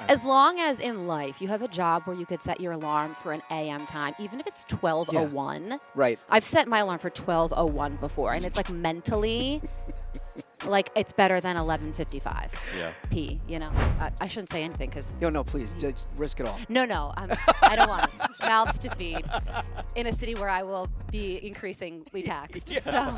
As long as in life you have a job where you could set your alarm for an AM time, even if it's 12:01. Right. I've set my alarm for 12:01 before, and it's like mentally, like it's better than 11:55. Yeah. P. You know, I shouldn't say anything because. No, please, just risk it all. No, I don't want mouths to feed in a city where I will be increasingly taxed. So.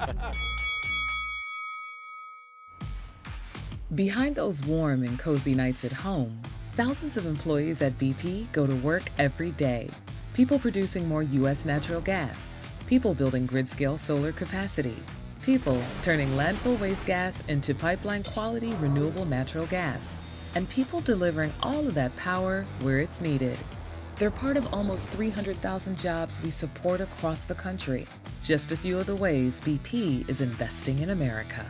Behind those warm and cozy nights at home, thousands of employees at BP go to work every day. People producing more U.S. natural gas, people building grid-scale solar capacity, people turning landfill waste gas into pipeline-quality renewable natural gas, and people delivering all of that power where it's needed. They're part of almost 300,000 jobs we support across the country. Just a few of the ways BP is investing in America.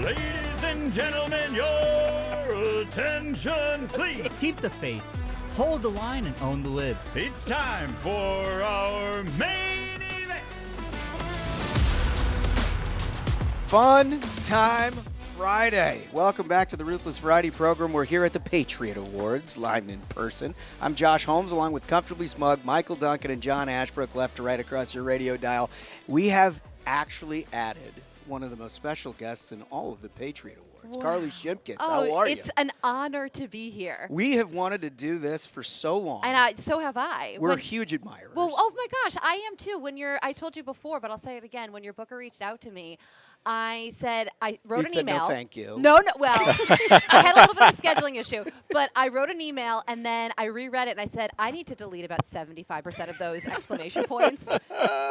Ladies and gentlemen, your attention, please. Keep the faith, hold the line, and own the libs. It's time for our main event. Fun Time Friday. Welcome back to the Ruthless Variety program. We're here at the Patriot Awards, live in person. I'm Josh Holmes, along with Comfortably Smug, Michael Duncan, and John Ashbrook, left to right across your radio dial. We have actually added one of the most special guests in all of the Patriot Awards, Carley Shimkus. How are you? It's an honor to be here. We have wanted to do this for so long. And so have I. We're huge admirers. Well, oh my gosh, I am too. I told you before, but I'll say it again. When your booker reached out to me, I wrote an email. No, thank you. No. Well, I had a little bit of a scheduling issue, but I wrote an email and then I reread it and I said, I need to delete about 75% of those exclamation points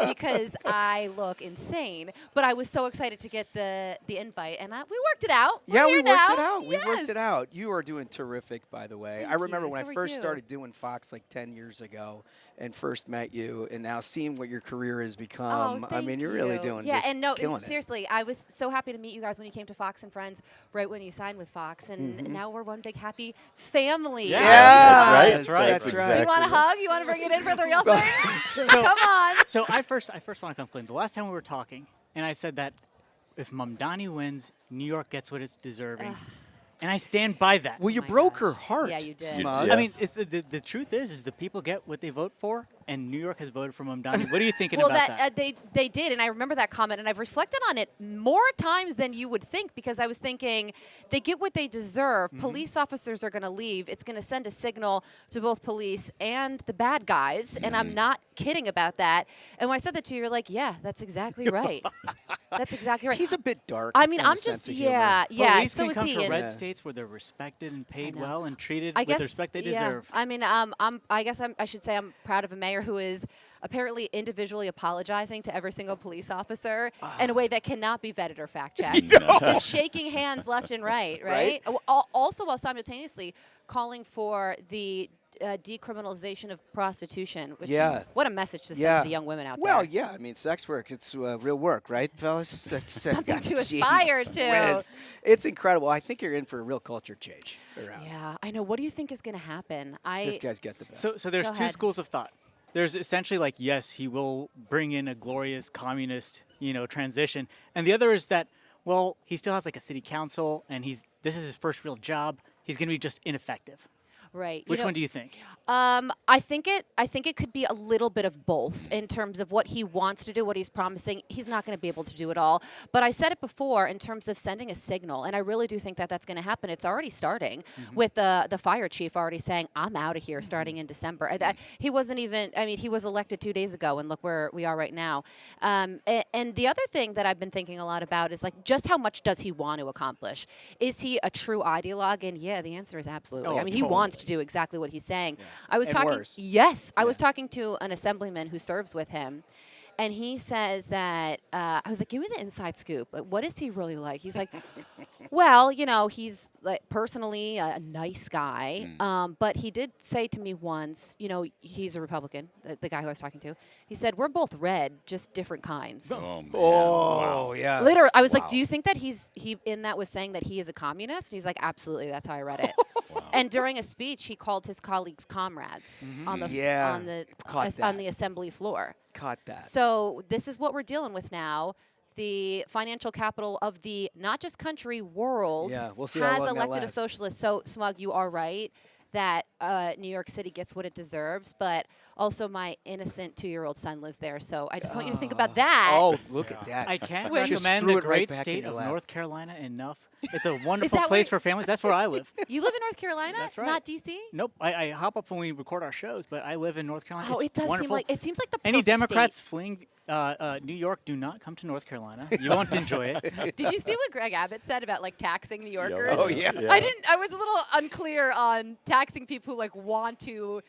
because I look insane. But I was so excited to get the invite and we worked it out. Yeah, we worked it now. out. We worked it out. You are doing terrific, by the way. I remember when So I are first you. started doing Fox like 10 years ago and first met you, and now seeing what your career has become. I mean, you're really doing yeah, just and no, killing it. seriously, I was so happy to meet you guys when you came to Fox and Friends, right when you signed with Fox, and now we're one big happy family. Yeah, That's right. That's right. Do you want a hug? You want to bring it in for the real thing? Come on. So I first want to come clean. The last time we were talking, and I said that if Mamdani wins, New York gets what it's deserving. And I stand by that. Well, you my broke gosh. her heart. Yeah, you did. Smug. Yeah. I mean, it's the truth is the people get what they vote for, and New York has voted for Mamdani. What are you thinking Well, about that? they did, and I remember that comment, and I've reflected on it more times than you would think because I was thinking they get what they deserve. Police officers are going to leave. It's going to send a signal to both police and the bad guys, and I'm not kidding about that. And when I said that to you, you're like, yeah, that's exactly right. That's exactly right. He's a bit dark. I mean, in I'm the sense just, of humor. yeah. Police So can is come he. to and- red states where they're respected and paid know. well and treated I with guess, the respect they yeah. deserve. I mean, I should say I'm proud of a mayor who is apparently individually apologizing to every single police officer in a way that cannot be vetted or fact-checked. Just shaking hands left and right? Also while simultaneously calling for the decriminalization of prostitution. Which what a message to send to the young women out Well, there. yeah, I mean, sex work, it's real work, right, fellas? That's Something to jeez. aspire to. It's incredible. I think you're in for a real culture change around. Yeah, I know. What do you think is going to happen? This guy's got the best. So there's Go two ahead. schools of thought. There's essentially like, yes, he will bring in a glorious communist, transition. And the other is that, well, he still has like a city council and this is his first real job. He's going to be just ineffective. Right. Which one do you think? I think it could be a little bit of both in terms of what he wants to do, what he's promising. He's not going to be able to do it all. But I said it before in terms of sending a signal, and I really do think that that's going to happen. It's already starting with the fire chief already saying, I'm out of here starting in December. He wasn't even, he was elected 2 days ago, and look where we are right now. And the other thing that I've been thinking a lot about is like just how much does he want to accomplish? Is he a true ideologue? And yeah, the answer is absolutely. Oh, he totally. wants to do exactly what he's saying. I was And talking. worse. Yes, I was talking to an assemblyman who serves with him, and he says that I was like, "Give me the inside scoop. Like, what is he really like?" He's like, "Well, he's like personally a nice guy, but he did say to me once, he's a Republican. The guy who I was talking to, he said we're both red, just different kinds." Oh, man. Oh, yeah. Literally, I was Wow. like, "Do you think that he in that was saying that he is a communist?" And he's like, "Absolutely, that's how I read it." And during a speech, he called his colleagues comrades on the Caught on the assembly floor. Caught that. So this is what we're dealing with now. the financial capital of the not just country, world, Yeah, we'll see how has long that elected a lasts. socialist. So, Smug, you are right that New York City gets what it deserves, but also my innocent 2-year-old son lives there. So I just want you to think about that. Oh, look at that. I can't Just recommend threw the it right great back in state your of lap. North Carolina enough. It's a wonderful that place where- for families. That's where I live. You live in North Carolina? That's right. Not D.C.? Nope, I hop up when we record our shows, but I live in North Carolina. Oh, It's it does wonderful. seems like the Any perfect Democrats state. fleeing New York, do not come to North Carolina. You won't enjoy it. Did you see what Greg Abbott said about like taxing New Yorkers? Oh, yeah. I didn't. I was a little unclear on taxing people who like want to,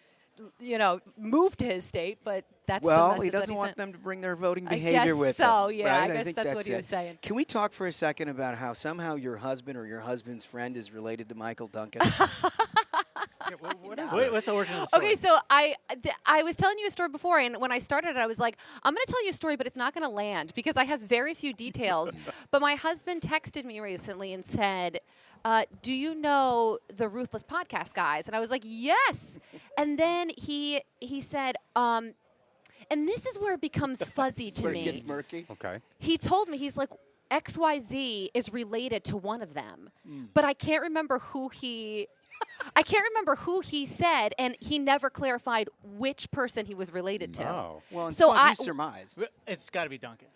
move to his state, but that's the Well, message he that doesn't want sent. them to bring their voting I behavior guess with so, them. yeah, right? I guess think that's what he it. was saying. Can we talk for a second about how somehow your husband or your husband's friend is related to Michael Duncan? What's the origin of the story? Okay, so I was telling you a story before, and when I started, I was like, I'm going to tell you a story, but it's not going to land because I have very few details. But my husband texted me recently and said, do you know the Ruthless podcast guys? And I was like, yes. And then he said, and this is where it becomes fuzzy to Where me. it gets murky. Okay. He told me, he's like, XYZ is related to one of them, Hmm. but I can't remember who he. I can't remember who he said, and he never clarified which person he was related to. Oh. Well, and So Smug, I- you surmised. It's got to be Duncan.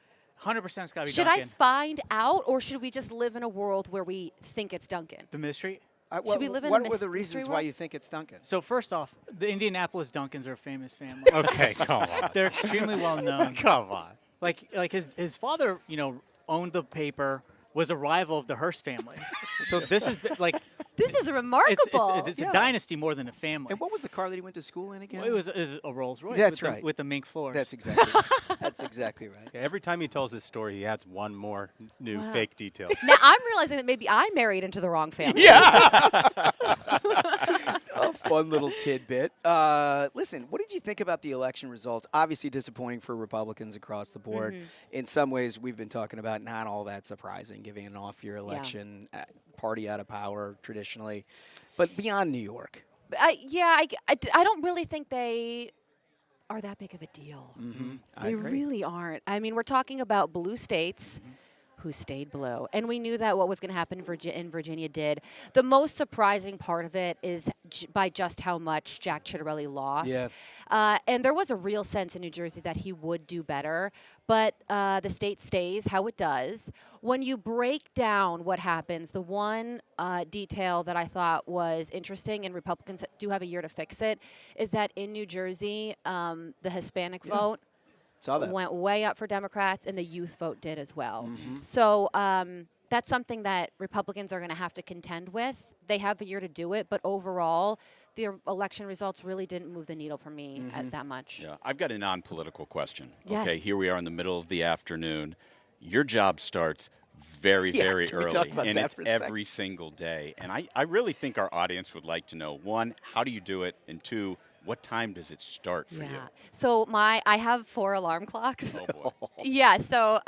100% it's got to be Should I Duncan. find out, or should we just live in a world where we think it's Duncan? The mystery? Should we live in a what were mystery the reasons world? why you think it's Duncan? So first off, the Indianapolis Duncans are a famous family. Okay, come on. They're extremely well known. Come on. Like his father, owned the paper, was a rival of the Hearst family. So this is like This is remarkable. it's Yeah. a dynasty more than a family. And what was the car that he went to school in again? Well, it was a Rolls Royce. That's with right. with the mink floors. That's exactly. That's exactly right. Yeah, every time he tells this story, he adds one more new Wow. fake detail. Now I'm realizing that maybe I married into the wrong family. A fun little tidbit. Listen, what did you think about the election results? Obviously disappointing for Republicans across the board. In some ways, we've been talking about not all that surprising, giving an off-year election, party out of power traditionally. But beyond New York. I don't really think they are that big of a deal. I They agree. really aren't. I mean, we're talking about blue states who stayed blue. And we knew that what was going to happen in Virginia did. The most surprising part of it is by just how much Jack Ciattarelli lost. Yeah. And there was a real sense in New Jersey that he would do better. But the state stays how it does. When you break down what happens, the one detail that I thought was interesting, and Republicans do have a year to fix it, is that in New Jersey, the Hispanic vote Saw that. went way up for Democrats, and the youth vote did as well. So that's something that Republicans are going to have to contend with. They have a year to do it, but overall, the election results really didn't move the needle for me that much. Yeah, I've got a non-political question. Yes. Okay, here we are in the middle of the afternoon. Your job starts very, Yeah, very can we early, talk about and that it's for a second? every single day. And I really think our audience would like to know, one, how do you do it? And two, what time does it start for you? So I have 4 alarm clocks. Oh, boy. Yeah, so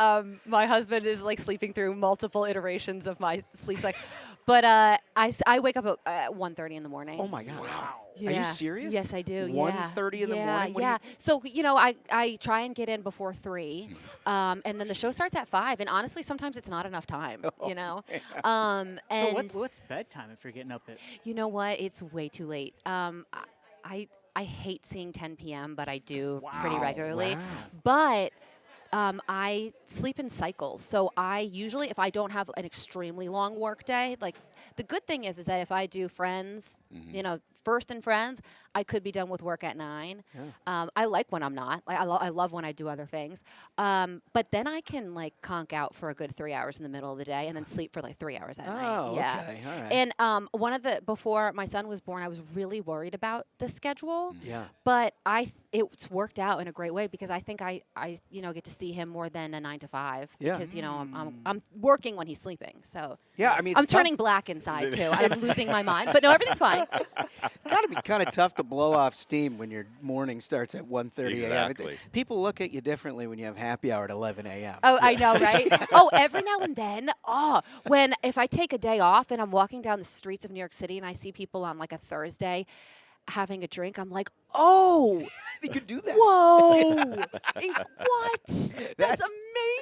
my husband is like sleeping through multiple iterations of my sleep cycle. But I wake up at 1:30 in the morning. Oh, my God. Wow. Are Yeah. you serious? Yes, I do. 1:30 in the morning? What do Yeah. you- So I try and get in before 3, and then the show starts at 5. And honestly, sometimes it's not enough time. And So what's bedtime if you're getting up at? you know what? It's way too late. I hate seeing 10 p.m., but I do pretty regularly. Wow. But I sleep in cycles. So I usually, if I don't have an extremely long work day, like the good thing is that if I do Friends, First and Friends, I could be done with work at 9. I like when I'm not. I love when I do other things. But then I can like conk out for a good 3 hours in the middle of the day and then sleep for like 3 hours at night. Oh, Yeah. okay. All right. And before my son was born, I was really worried about the schedule. Yeah. But it's worked out in a great way because I think I get to see him more than a 9 to 5. Yeah. Because I'm working when he's sleeping. So Yeah, I mean, it's I'm tough. turning black inside too. I'm losing my mind. But no, everything's fine. It's got to be kind of tough to blow off steam when your morning starts at 1:30 a.m. Exactly. People look at you differently when you have happy hour at 11 a.m. Oh, I know, right? Every now and then, if I take a day off and I'm walking down the streets of New York City and I see people on like a Thursday having a drink, I'm like, oh, You could do that. whoa, what? That's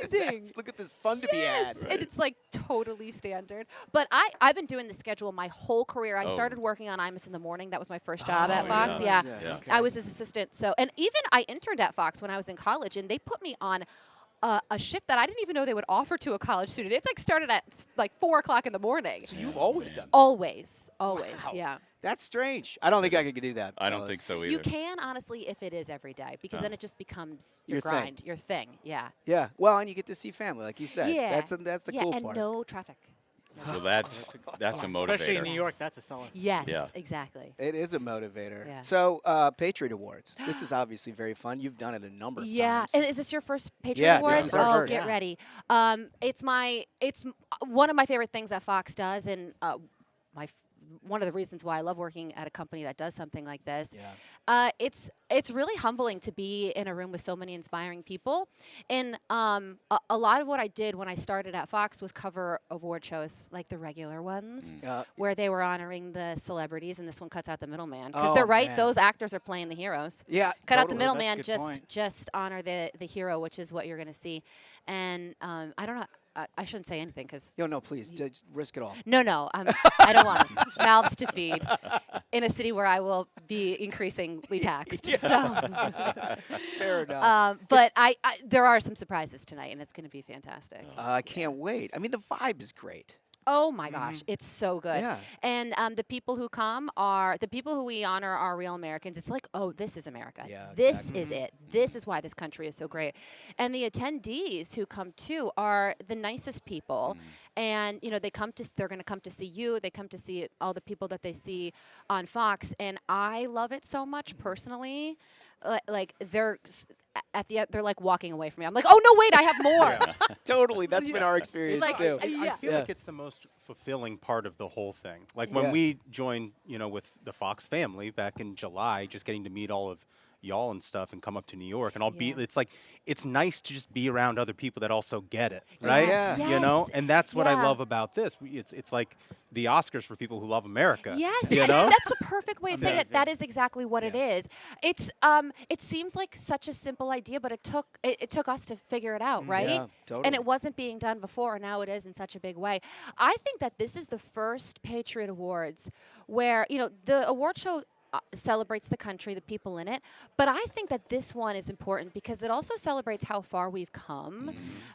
amazing. Look at this fun to be had. Yes, and it's like totally standard. But I've been doing the schedule my whole career. I started working on Imus in the morning. That was my first job at Fox. yeah. Yeah. Yeah. Okay. I was his assistant. So, and even I interned at Fox when I was in college, and they put me on a shift that I didn't even know they would offer to a college student. It's like started at like 4 o'clock in the morning. So you've always done that. Always, Wow. yeah. That's strange. I don't think I could do that. I don't fellas. think so either. You can, honestly, if it is every day, because then it just becomes your Your thing. grind, your thing. Yeah. Yeah. Well, and you get to see family, like you said. Yeah. That's the yeah, cool and part. no traffic. Well, that's a motivator. Especially in New York, that's a solid. Yes, Yeah. exactly. It is a motivator. Yeah. So, Patriot Awards. This is obviously very fun. You've done it a number of Yeah, times. and is this your first Patriot Yeah, Awards? this is our oh, first. get Yeah. ready. It's one of my favorite things that Fox does, and one of the reasons why I love working at a company that does something like this. Yeah. It's really humbling to be in a room with so many inspiring people, and a lot of what I did when I started at Fox was cover award shows like the regular ones, where they were honoring the celebrities, and this one cuts out the middleman because Oh, they're right; man. those actors are playing the heroes. Yeah. Cut out the totally. middleman, That's a good point. just honor the hero, which is what you're going to see. And I don't know. I shouldn't say anything because No, please. Just risk it all. no, I don't want mouths to feed in a city where I will be increasingly taxed. So, Fair enough. but there are some surprises tonight, and it's going to be fantastic. I can't wait. I mean, the vibe is great. Oh my gosh, it's so good. Yeah. And the people who come are the people who we honor are real Americans. It's like, oh, this is America. Yeah, this exactly. is it. This is why this country is so great. And the attendees who come too are the nicest people. And they're going to come to see you. They come to see all the people that they see on Fox. And I love it so much personally. Like they're like walking away from me. I'm like, oh no, wait, I have more. Totally. That's been our experience, Like, too. I Yeah. feel Yeah. like it's the most fulfilling part of the whole thing. Like when Yeah. we joined, with the Fox family back in July, just getting to meet all of y'all and stuff and come up to New York and it's nice to just be around other people that also get it, right? Yes, yes. And that's what I Yeah. love about this. It's like the Oscars for people who love America. Yes, you I know? think that's the perfect way of saying it. Amazing. That is exactly what it is. It's it seems like such a simple idea, but it took us to figure it out, right? Yeah, totally. And it wasn't being done before, and now it is in such a big way. I think that this is the first Patriot Awards where the award show celebrates the country, the people in it. But I think that this one is important because it also celebrates how far we've come.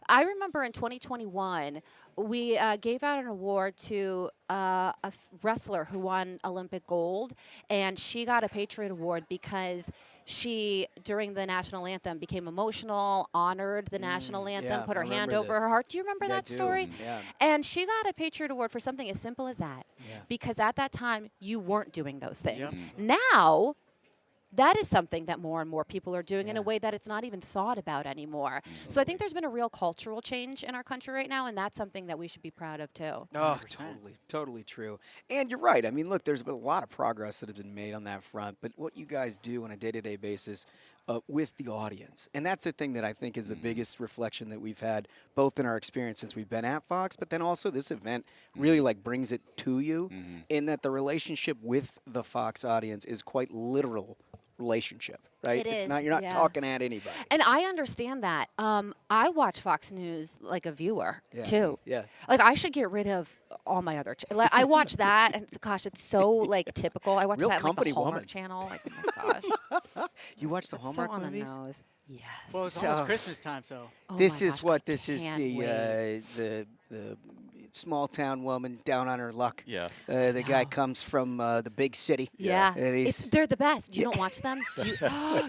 I remember in 2021, we gave out an award to a wrestler who won Olympic gold, and she got a Patriot Award because she, during the national anthem, became emotional, honored the national anthem, yeah, put I her hand remember over this. her heart. Do you remember Yeah, I that do. story? Yeah. And she got a Patriot Award for something as simple as that. Yeah. Because at that time, you weren't doing those things. Yep. Now, that is something that more and more people are doing in a way that it's not even thought about anymore. So I think there's been a real cultural change in our country right now, and that's something that we should be proud of too. Oh, totally true. And you're right. I mean, look, there's been a lot of progress that has been made on that front, but what you guys do on a day-to-day basis with the audience, and that's the thing that I think is the biggest reflection that we've had, both in our experience since we've been at Fox, but then also this event really brings it to you, in that the relationship with the Fox audience is quite literal relationship, right? It It's is, not, you're not yeah. talking at anybody. And I understand that. I watch Fox News like a viewer too. Yeah. Like I should get rid of all my other. Like I watch that, and gosh, it's so like typical. I watch Real that on, like, company the Hallmark woman. Channel. Like oh my gosh, You watch the it's Hallmark so on movies? the nose. Yes. Well, it's So- almost Christmas time, so. Oh This my is gosh, what I this is can't the small town woman down on her luck. Yeah. The guy comes from the big city. Yeah, And he's, they're the best. You don't watch them?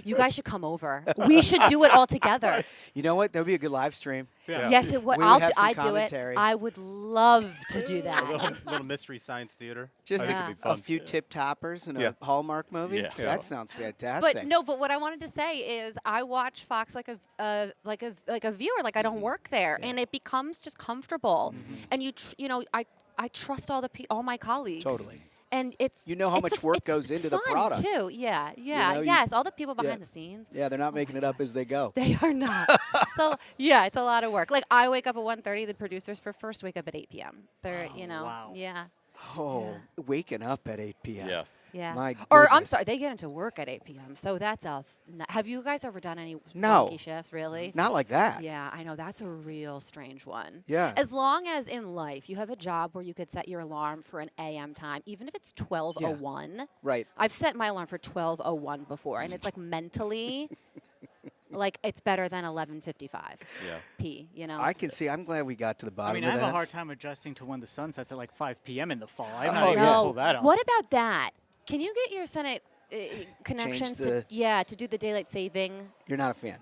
You guys should come over. We should do it all together. you know what? That would be a good live stream. Yeah. Yes, it would. We would have some I'd do it. commentary. I would love to do that. little mystery science theater. Just I think Yeah. it'd be a fun. few tip toppers and Yeah. a Hallmark movie. Yeah. That sounds fantastic. But no, but what I wanted to say is I watch Fox like a viewer, like I don't work there, and it becomes just comfortable. And I trust all my colleagues. Totally. And it's You know how much work goes into the fun, product. too. Yeah, know, yes, all the people behind yeah. the scenes. Yeah, they're not making it up as they go. They are not. So yeah, it's a lot of work. Like I wake up at 1:30. The producers for First wake up at 8 p.m. They're Wow. yeah. Oh, waking up at 8 p.m. Yeah. Yeah. My Or I'm goodness. sorry, they get into work at 8 p.m. So that's have you guys ever done any No. wonky shifts? Really? Not like that. Yeah, I know that's a real strange one. Yeah. As long as in life you have a job where you could set your alarm for an a.m. time, even if it's 12:01. Right. I've set my alarm for 12:01 before, and it's like mentally, like it's better than 11:55. Yeah. P. You know. I can see. I'm glad we got to the bottom I mean, of I have that. a hard time adjusting to when the sun sets at like 5 p.m. in the fall. I'm Oh, not even yeah. gonna pull that off. What about that? Can you get your Senate connections the- to do the daylight saving? You're not a fan.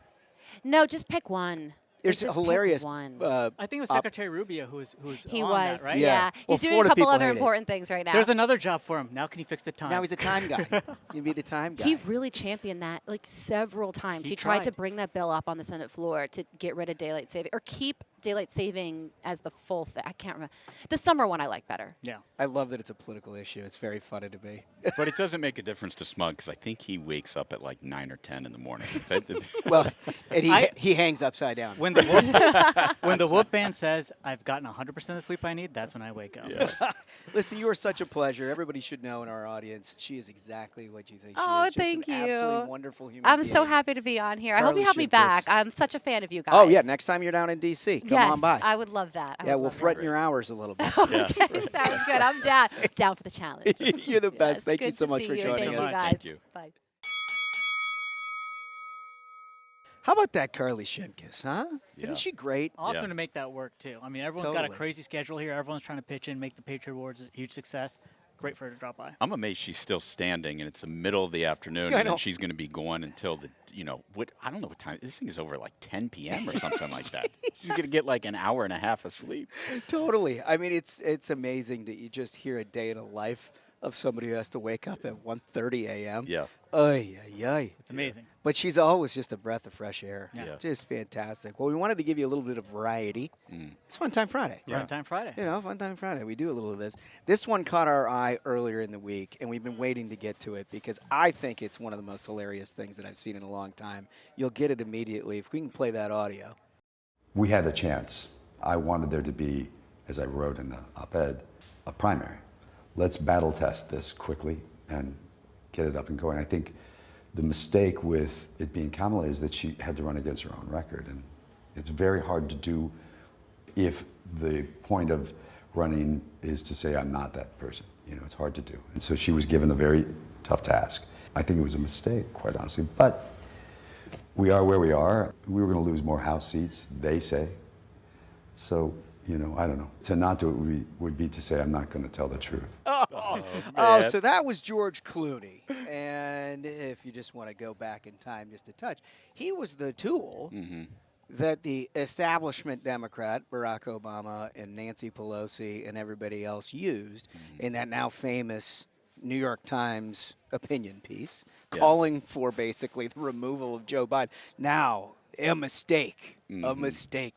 No, just pick one. There's Like, a just pick hilarious. one. I think it was Secretary Rubio who was He on was, that, right? yeah. Well, He's doing a Florida couple people other hate it. important things right now. There's another job for him. Now can he fix the time? Now he's a time guy. He'd be the time guy. He really championed that like several times. He He tried to tried. bring that bill up on the Senate floor to get rid of daylight saving or keep daylight saving as the full thing. I can't remember. The summer one I like better. Yeah. I love that it's a political issue. It's very funny to me. But it doesn't make a difference to Smug because I think he wakes up at like 9 or 10 in the morning. Well, and he hangs upside down. When the when the whoop band says I've gotten 100% of the sleep I need, that's when I wake up. Listen, you are such a pleasure. Everybody should know in our audience, she is exactly what you think she Oh, is. Just thank an you. absolutely wonderful human I'm being. so happy to be on here. I hope Carley you have me Shimkus. back. I'm such a fan of you guys. Oh, yeah. Next time you're down in D.C., come yes, on by. I would love that. I Yeah, would we'll love threaten that. your hours a little bit. Okay, sounds good. I'm down. Down for the challenge. You're the best. Yes, Thank you good so to much see for you. joining Thank us. you guys. Thank you. Bye. How about that Carley Shimkus, huh? Yeah. Isn't she great? Awesome Yeah. to make that work too. I mean, everyone's got Totally. a crazy schedule here. Everyone's trying to pitch in, make the Patriot Awards a huge success. Great for her to drop by. I'm amazed she's still standing, and it's the middle of the afternoon, Yeah, I and know. then she's going to be going until I don't know what time. This thing is over like 10 p.m. or something like that. She's going to get like an hour and a half of sleep. Totally. I mean, it's amazing that you just hear a day in a life of somebody who has to wake up at 1:30 a.m. Yeah. Ay, ay, ay. It's amazing. But she's always just a breath of fresh air. Yeah. Just fantastic. Well, we wanted to give you a little bit of variety. It's Fun Time Friday. Prime Time Friday. You know, Fun Time Friday. We do a little of this. This one caught our eye earlier in the week, and we've been waiting to get to it because I think it's one of the most hilarious things that I've seen in a long time. You'll get it immediately if we can play that audio. We had a chance. I wanted there to be, as I wrote in the op-ed, a primary. Let's battle test this quickly and get it up and going. I think the mistake with it being Kamala is that she had to run against her own record. And it's very hard to do if the point of running is to say, I'm not that person. You know, it's hard to do. And so she was given a very tough task. I think it was a mistake, quite honestly. But we are where we are. We were going to lose more House seats, they say. So, you know, I don't know. To not do it would be to say I'm not going to tell the truth. Oh, so that was George Clooney. And if you just want to go back in time just a touch, he was the tool that the establishment Democrat, Barack Obama, and Nancy Pelosi, and everybody else used in that now famous New York Times opinion piece, calling for basically the removal of Joe Biden. Now, a mistake,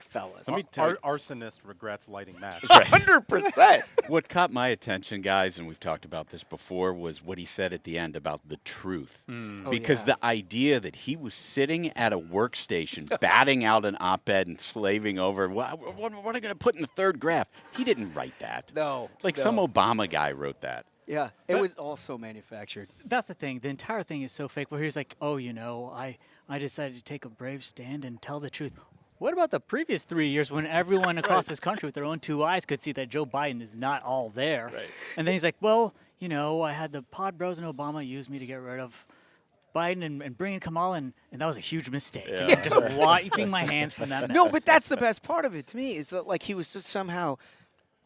fellas. Let me tell you, arsonist regrets lighting match. 100%. What caught my attention, guys, and we've talked about this before, was what he said at the end about the truth. Because the idea that he was sitting at a workstation, batting out an op-ed and slaving over, what are I going to put in the third graph? He didn't write that. No. Like no. some Obama guy wrote that. Yeah, it was also manufactured. That's the thing. The entire thing is so fake. Where he's like, oh, you know, I decided to take a brave stand and tell the truth. What about the previous 3 years when everyone across this country with their own two eyes could see that Joe Biden is not all there? Right. And then he's like, well, you know, I had the Pod Bros and Obama use me to get rid of Biden and bring in Kamala, and that was a huge mistake. Yeah. I'm just wiping my hands from that mess. No, but that's the best part of it to me is that like he was just somehow,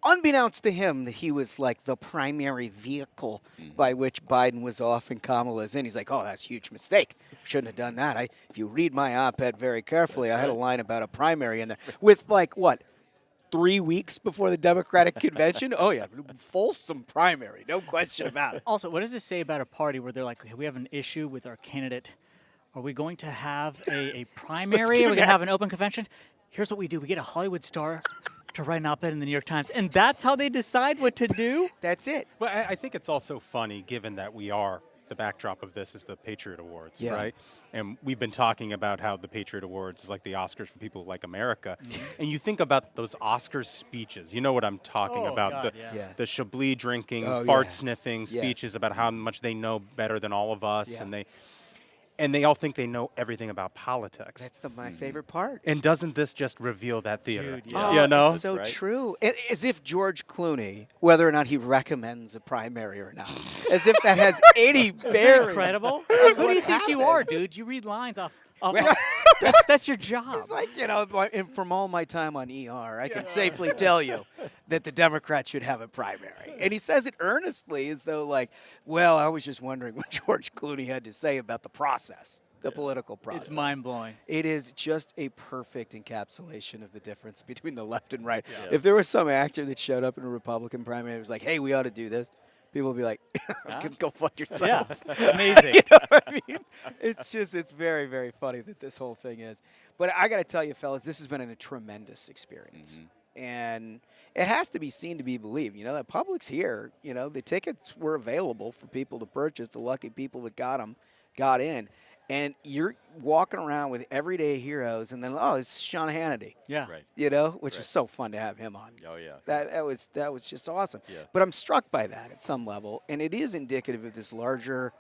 unbeknownst to him, that he was like the primary vehicle by which Biden was off and Kamala's in. He's like, oh, that's a huge mistake. Shouldn't have done that. If you read my op-ed very carefully, I had a line about a primary in there with like, what, 3 weeks before the Democratic convention? Oh, yeah, fulsome primary, no question about it. Also, what does this say about a party where they're like, okay, we have an issue with our candidate? Are we going to have a primary? Are we going to have an open convention? Here's what we do. We get a Hollywood star to write an op-ed in the New York Times, and that's how they decide what to do? That's it. Well, I think it's also funny, given that we are the backdrop of this is the Patriot Awards, Yeah. right? And we've been talking about how the Patriot Awards is like the Oscars for people like America. And you think about those Oscars speeches. You know what I'm talking Oh, about. God, the, yeah. Yeah. the Chablis drinking, Oh, fart yeah. sniffing Yes. speeches about how much they know better than all of us. Yeah. And they all think they know everything about politics. That's my favorite part. And doesn't this just reveal that theater? Dude, Oh, yeah. You know? it's so Right. true. As if George Clooney, whether or not he recommends a primary or not, as if that has any bearing. Incredible. on Who do what you think you happened. are, dude? You read lines off. That's your job. It's like, and from all my time on ER, I can safely tell you that the Democrats should have a primary. And he says it earnestly as though, like, well, I was just wondering what George Clooney had to say about the process, the political process. It's mind blowing. It is just a perfect encapsulation of the difference between the left and right. If there was some actor that showed up in a Republican primary and was like, hey, we ought to do this, people would be like, go fuck yourself. Yeah, amazing. You know what I mean? It's very, very funny that this whole thing is. But I got to tell you, fellas, this has been a tremendous experience. And it has to be seen to be believed. The public's here. The tickets were available for people to purchase. The lucky people that got them got in. And you're walking around with everyday heroes, and then, it's Sean Hannity. Yeah. Right. Which was so fun to have him on. Oh, yeah. That was just awesome. Yeah. But I'm struck by that at some level, and it is indicative of this larger,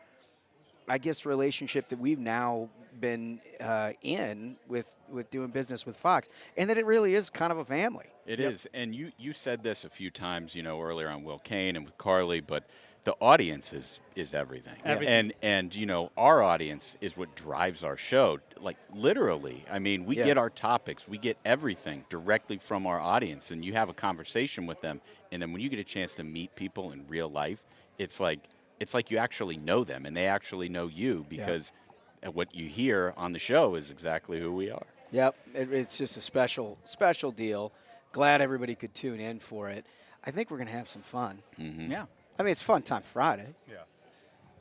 I guess, relationship that we've now been in with doing business with Fox, and that it really is kind of a family. It is, and you said this a few times, earlier on Will Kane and with Carley, but the audience is everything. Everything. And our audience is what drives our show. Like literally, I mean, we get our topics, we get everything directly from our audience, and you have a conversation with them, and then when you get a chance to meet people in real life, it's like you actually know them, and they actually know you because what you hear on the show is exactly who we are. Yep, it's just a special deal. Glad everybody could tune in for it. I think we're going to have some fun. Yeah. I mean, it's Fun Time Friday. Yeah.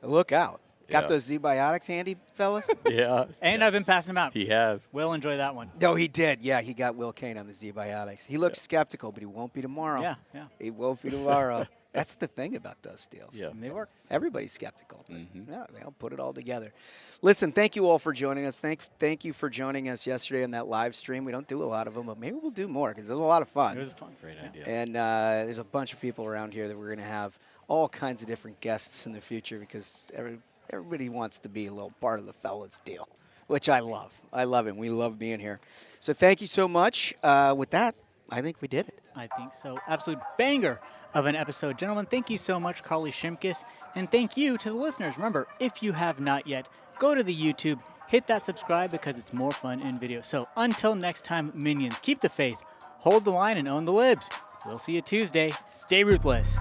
Look out. Got Yeah. those Z-Biotics handy, fellas? Yeah. And I've been passing them out. He has. We'll enjoy that one. No, he did. Yeah, he got Will Kane on the Z-Biotics. He looked skeptical, but he won't be tomorrow. Yeah, yeah. He won't be tomorrow. That's the thing about those deals. Yeah. And they work. Everybody's skeptical, but they'll put it all together. Listen, thank you all for joining us. Thank you for joining us yesterday on that live stream. We don't do a lot of them, but maybe we'll do more because it was a lot of fun. It was fun. Great idea. And there's a bunch of people around here that we're going to have all kinds of different guests in the future because everybody wants to be a little part of the fellas deal, which I love. I love it. We love being here. So thank you so much. With that, I think we did it. I think so. Absolute banger of an episode. Gentlemen, thank you so much, Carley Shimkus. And thank you to the listeners. Remember, if you have not yet, go to the YouTube, hit that subscribe because it's more fun in video. So until next time, minions, keep the faith, hold the line, and own the libs. We'll see you Tuesday. Stay ruthless.